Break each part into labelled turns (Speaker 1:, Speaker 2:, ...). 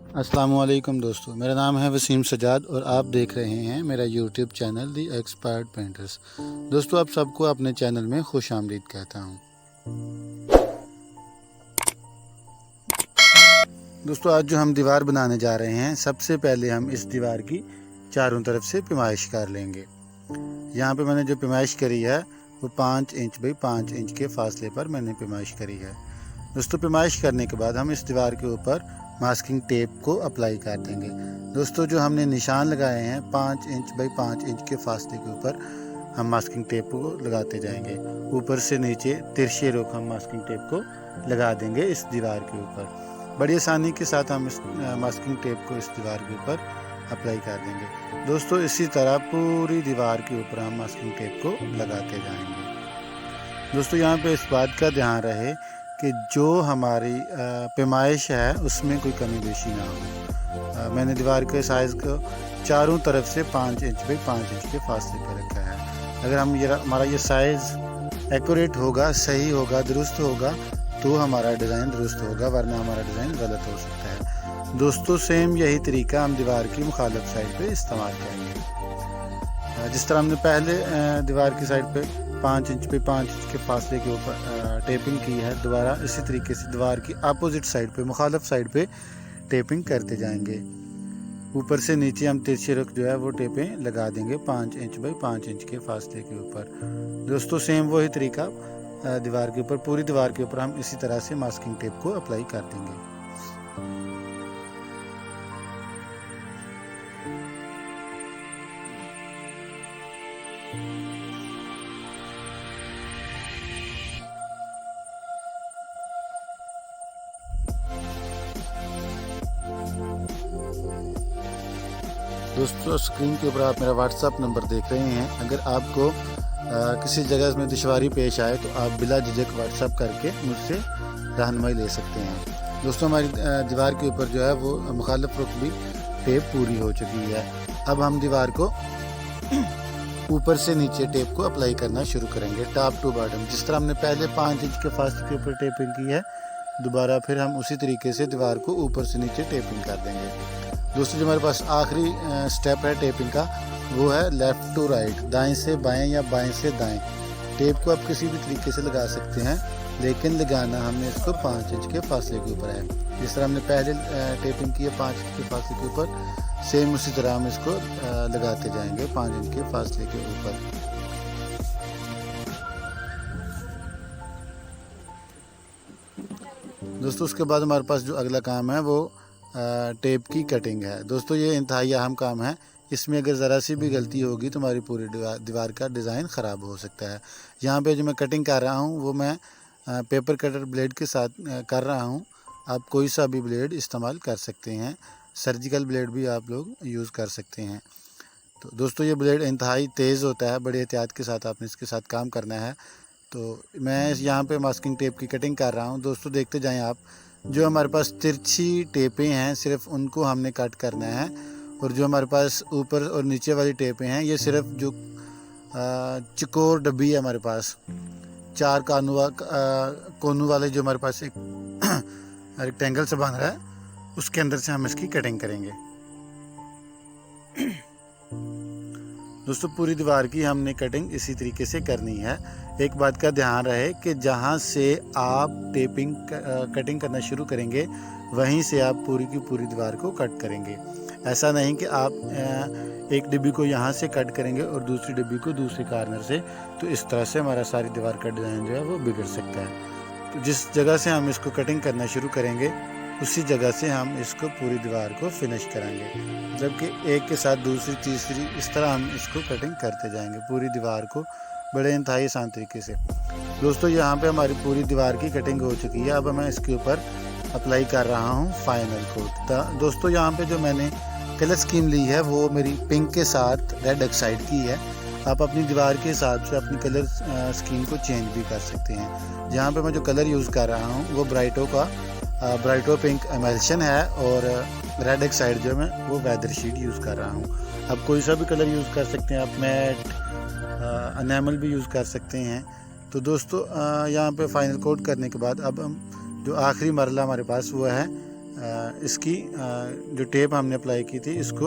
Speaker 1: अस्सलामुअलैकुम दोस्तों, मेरा नाम है वसीम सजाद और आप देख रहे हैं मेरा यूट्यूब चैनल दी एक्सपर्ट पेंटर्स। दोस्तों, आप सबको अपने चैनल में खुश आमदीद कहता हूं। दोस्तों, आज जो हम दीवार बनाने जा रहे हैं, सबसे पहले हम इस दीवार की चारों तरफ से पैमाइश कर लेंगे। यहाँ पे मैंने जो पैमाइश करी है वो 5 इंच बाई 5 इंच के फासले पर मैंने पैमाइश करी है। दोस्तों, पैमाइश करने के बाद हम इस दीवार के ऊपर मास्किंग टेप को अप्लाई कर देंगे। दोस्तों, जो हमने निशान लगाए हैं 5 इंच बाई 5 इंच के फासले के ऊपर हम मास्किंग टेप को लगाते जाएंगे। ऊपर से नीचे तिरछे रुख हम मास्किंग टेप को लगा देंगे इस दीवार के ऊपर। बड़ी आसानी के साथ हम इस मास्किंग टेप को इस दीवार के ऊपर अप्लाई कर देंगे। दोस्तों, इसी तरह पूरी दीवार के ऊपर हम मास्किंग टेप को लगाते जाएंगे। दोस्तों, यहाँ पे इस बात का ध्यान रहे कि जो हमारी पैमाइश है उसमें कोई कमी बेशी ना हो। मैंने दीवार के साइज़ को चारों तरफ से 5 इंच बाई 5 इंच के फासले पर रखा है। अगर हमारा ये साइज़ एक्यूरेट होगा, सही होगा, दुरुस्त होगा तो हमारा डिज़ाइन दुरुस्त होगा, वरना हमारा डिज़ाइन गलत हो सकता है। दोस्तों, सेम यही तरीका हम दीवार की मुखालिफ साइड पे इस्तेमाल करेंगे। जिस तरह हमने पहले दीवार की साइड पे 5 इंच पे 5 इंच के फासले के ऊपर टेपिंग की है, दोबारा इसी तरीके से दीवार की अपोजिट साइड पे, मुखालिफ साइड पे टेपिंग करते जाएंगे। ऊपर से नीचे हम तिरछे रुख जो है वो टेपें लगा देंगे 5 इंच बाई 5 इंच के फासले के ऊपर। दोस्तों, सेम वही तरीका दीवार के ऊपर, पूरी दीवार के ऊपर हम इसी तरह से मास्किंग टेप को अप्लाई कर देंगे। दोस्तों, स्क्रीन के ऊपर आप मेरा व्हाट्सएप नंबर देख रहे हैं। अगर आपको किसी जगह में दुश्वारी पेश आए तो आप बिला झिझक व्हाट्सएप करके मुझसे रहनुमाई ले सकते हैं। दोस्तों, हमारी दीवार के ऊपर जो है वो मुखालिफ रुख भी टेप पूरी हो चुकी है। अब हम दीवार को ऊपर से नीचे टेप को अप्लाई करना शुरू करेंगे, टॉप टू बॉटम। जिस तरह हमने पहले 5 इंच के फासले के ऊपर टेपिंग की है, दोबारा फिर हम उसी तरीके से दीवार को ऊपर से नीचे टेपिंग कर देंगे। दोस्तों, जो हमारे पास आखिरी स्टेप है टेपिंग का, वो है लेफ़्ट टू राइट, दाएं से बाएं या बाएं से दाएं। टेप को आप किसी भी तरीके से लगा सकते हैं, लेकिन लगाना हमने इसको 5 इंच के फासले के ऊपर है। जिस तरह हमने पहले टेपिंग की है 5 इंच के फासले के ऊपर, सेम उसी तरह हम इसको लगाते जाएंगे 5 इंच के फासले के ऊपर। दोस्तों, उसके बाद हमारे पास जो अगला काम है वो टेप की कटिंग है। दोस्तों, ये इंतहाई अहम काम है। इसमें अगर ज़रा सी भी गलती होगी तो हमारी पूरी दीवार का डिज़ाइन ख़राब हो सकता है। यहाँ पे जो मैं कटिंग कर रहा हूँ वो मैं पेपर कटर ब्लेड के साथ कर रहा हूँ। आप कोई सा भी ब्लेड इस्तेमाल कर सकते हैं, सर्जिकल ब्लेड भी आप लोग यूज़ कर सकते हैं। तो दोस्तों, ये ब्लेड इंतहाई तेज़ होता है, बड़े एहतियात के साथ आपने इसके साथ काम करना है। तो मैं यहाँ पे मास्किंग टेप की कटिंग कर रहा हूँ। दोस्तों, देखते जाएँ आप। जो हमारे पास तिरछी टेपें हैं सिर्फ उनको हमने कट करना है, और जो हमारे पास ऊपर और नीचे वाली टेपें हैं ये सिर्फ जो चकोर डब्बी है हमारे पास, 4 कोनों वाले जो हमारे पास एक रेक्टेंगल से बन रहा है, उसके अंदर से हम इसकी कटिंग करेंगे। दोस्तों, पूरी दीवार की हमने कटिंग इसी तरीके से करनी है। एक बात का ध्यान रहे कि जहाँ से आप कटिंग करना शुरू करेंगे वहीं से आप पूरी की पूरी दीवार को कट करेंगे। ऐसा नहीं कि आप एक डिब्बी को यहाँ से कट करेंगे और दूसरी डिब्बी को दूसरे कॉर्नर से, तो इस तरह से हमारा सारी दीवार का डिज़ाइन जो है वो बिगड़ सकता है। तो जिस जगह से हम इसको कटिंग करना शुरू करेंगे उसी जगह से हम इसको पूरी दीवार को फिनिश कराएंगे, जबकि एक के साथ दूसरी तीसरी इस तरह हम इसको कटिंग करते जाएंगे पूरी दीवार को बड़े इंतहाई आसान तरीके से। दोस्तों, यहाँ पे हमारी पूरी दीवार की कटिंग हो चुकी है। अब मैं इसके ऊपर अप्लाई कर रहा हूँ फाइनल कोट। दोस्तों, यहाँ पे जो मैंने कलर स्कीम ली है वो मेरी पिंक के साथ रेड ऑक्साइड की है। आप अपनी दीवार के हिसाब से अपनी कलर स्कीम को चेंज भी कर सकते हैं। जहाँ पे मैं जो कलर यूज़ कर रहा हूँ वो ब्राइटो पिंक एमल्शन है, और रेड ऑक्साइड जो मैं वो वेदर शीट यूज़ कर रहा हूँ। आप कोई सा भी कलर यूज़ कर सकते हैं, आप मैट एनामल भी यूज़ कर सकते हैं। तो दोस्तों, यहाँ पे फाइनल कोट करने के बाद अब हम जो आखिरी मरला हमारे पास वो है इसकी जो टेप हमने अप्लाई की थी इसको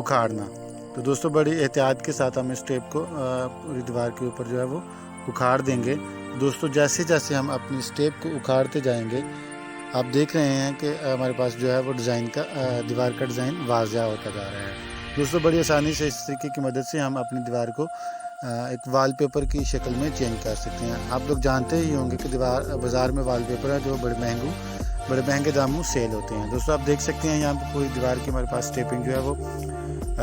Speaker 1: उखाड़ना। तो दोस्तों बड़ी एहतियात के साथ हम इस टेप को पूरी दीवार के ऊपर जो है वो उखाड़ देंगे। दोस्तों जैसे जैसे हम अपनी इस टेप को उखाड़ते जाएंगे आप देख रहे हैं कि हमारे पास जो है वो डिज़ाइन का दीवार का डिज़ाइन वाज़िया होता जा रहा है। दोस्तों बड़ी आसानी से इस तरीके की मदद से हम अपनी दीवार को एक वॉलपेपर की शक्ल में चेंज कर सकते हैं। आप लोग जानते ही होंगे कि बाज़ार में वॉलपेपर है जो बड़े महंगे दामों सेल होते हैं। दोस्तों आप देख सकते हैं यहाँ पर पूरी दीवार की हमारे पास टेपिंग जो है वो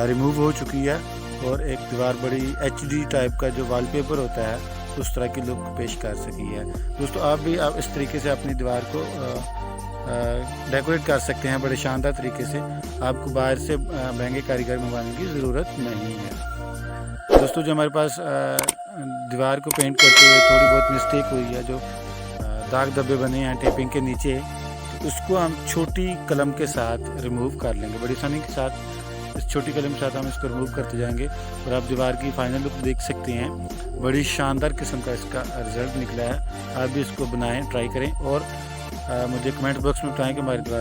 Speaker 1: रिमूव हो चुकी है और एक दीवार बड़ी HD टाइप का जो वॉलपेपर होता है उस तरह की लुक पेश कर सकी है। दोस्तों आप इस तरीके से अपनी दीवार को डेकोरेट कर सकते हैं बड़े शानदार तरीके से। आपको बाहर से महंगे कारीगर मंगवाने की ज़रूरत नहीं है। दोस्तों जो हमारे पास दीवार को पेंट करते हुए थोड़ी बहुत मिस्टेक हुई है, जो दाग धब्बे बने हैं टेपिंग के नीचे, तो उसको हम छोटी कलम के साथ रिमूव कर लेंगे। बड़ी आसानी के साथ इस छोटी कलम के साथ हम इसको रिमूव करते जाएंगे और आप दीवार की फाइनल लुक देख सकते हैं। बड़ी शानदार किस्म का इसका रिज़ल्ट निकला है। आप भी इसको बनाएं, ट्राई करें और मुझे कमेंट बॉक्स में बताएं कि हमारी दीवार